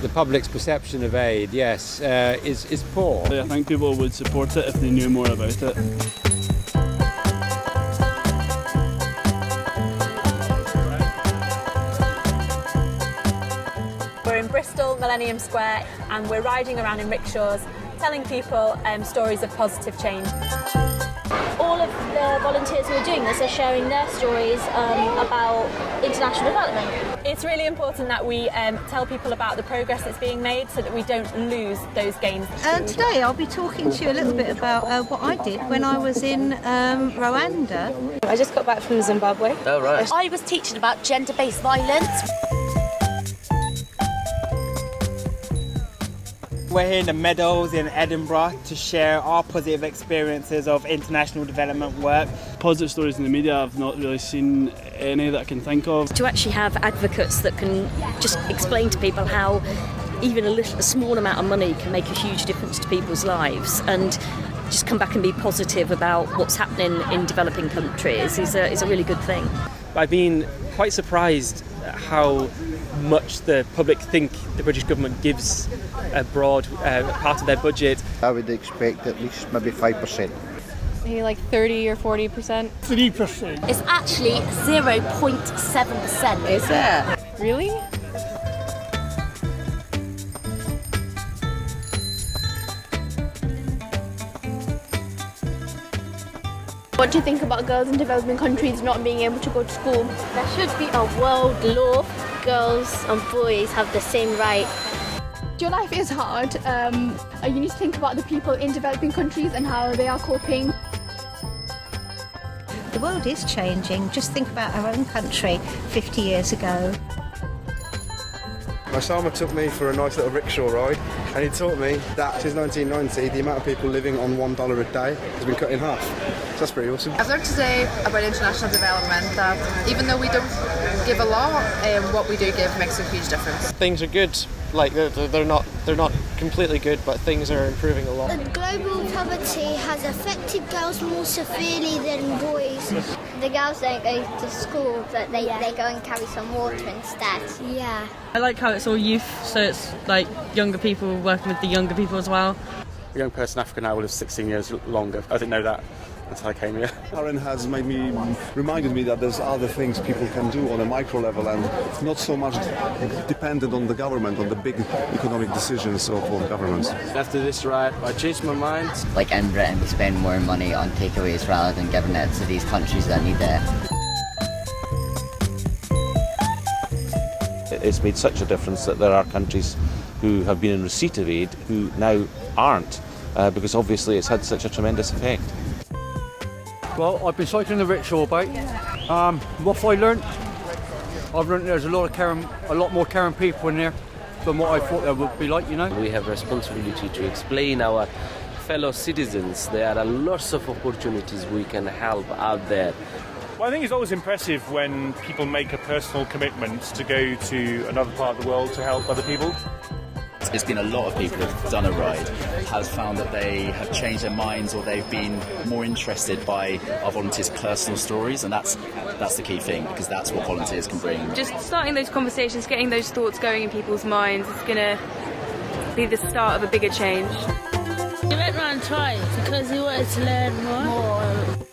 The public's perception of aid, yes, is poor. I think people would support it if they knew more about it. We're in Bristol, Millennium Square, and we're riding around in rickshaws, telling people stories of positive change. All of the volunteers who are doing this are sharing their stories about international development. It's really important that we tell people about the progress that's being made so that we don't lose those gains. Today I'll be talking to you a little bit about what I did when I was in Rwanda. I just got back from Zimbabwe. Oh, right. I was teaching about gender-based violence. We're here in the Meadows in Edinburgh to share our positive experiences of international development work. Positive stories in the media, I've not really seen any that I can think of. To actually have advocates that can just explain to people how even a small amount of money can make a huge difference to people's lives, and just come back and be positive about what's happening in developing countries is a really good thing. I've been quite surprised at how much the public think the British government gives a broad part of their budget. I would expect at least maybe 5%. Maybe like 30 or 40%. 3%. It's actually 0.7%. Is that? Really? What do you think about girls in developing countries not being able to go to school? There should be a world law. Girls and boys have the same right. Your life is hard. You need to think about the people in developing countries and how they are coping. The world is changing. Just think about our own country 50 years ago. My Sama took me for a nice little rickshaw ride, and he taught me that since 1990 the amount of people living on $1 a day has been cut in half. So that's pretty awesome. I've learned today about international development that even though we don't give a lot, what we do give makes a huge difference. Things are good, like they're not completely good, but things are improving a lot. Global poverty has affected girls more severely than boys. The girls don't go to school, but they go and carry some water instead. Yeah. I like how it's all youth, so it's like younger people working with the younger people as well. A young person in Africa now will live 16 years longer. I didn't know that until I came here. Karen has reminded me that there's other things people can do on a micro level and not so much dependent on the government, on the big economic decisions of governments. After this ride, I changed my mind. Like in Britain, we spend more money on takeaways rather than giving it to these countries that need it. It's made such a difference that there are countries who have been in receipt of aid who now aren't, because obviously it's had such a tremendous effect. Well, I've been cycling the rickshaw about. What have I learned? I've learned there's a lot more caring people in there than what I thought there would be like, you know. We have a responsibility to explain our fellow citizens there are lots of opportunities we can help out there. Well, I think it's always impressive when people make a personal commitment to go to another part of the world to help other people. It's been a lot of people who've done a ride, has found that they have changed their minds or they've been more interested by our volunteers' personal stories, and that's the key thing, because that's what volunteers can bring. Just starting those conversations, getting those thoughts going in people's minds is going to be the start of a bigger change. We went round twice because we wanted to learn more.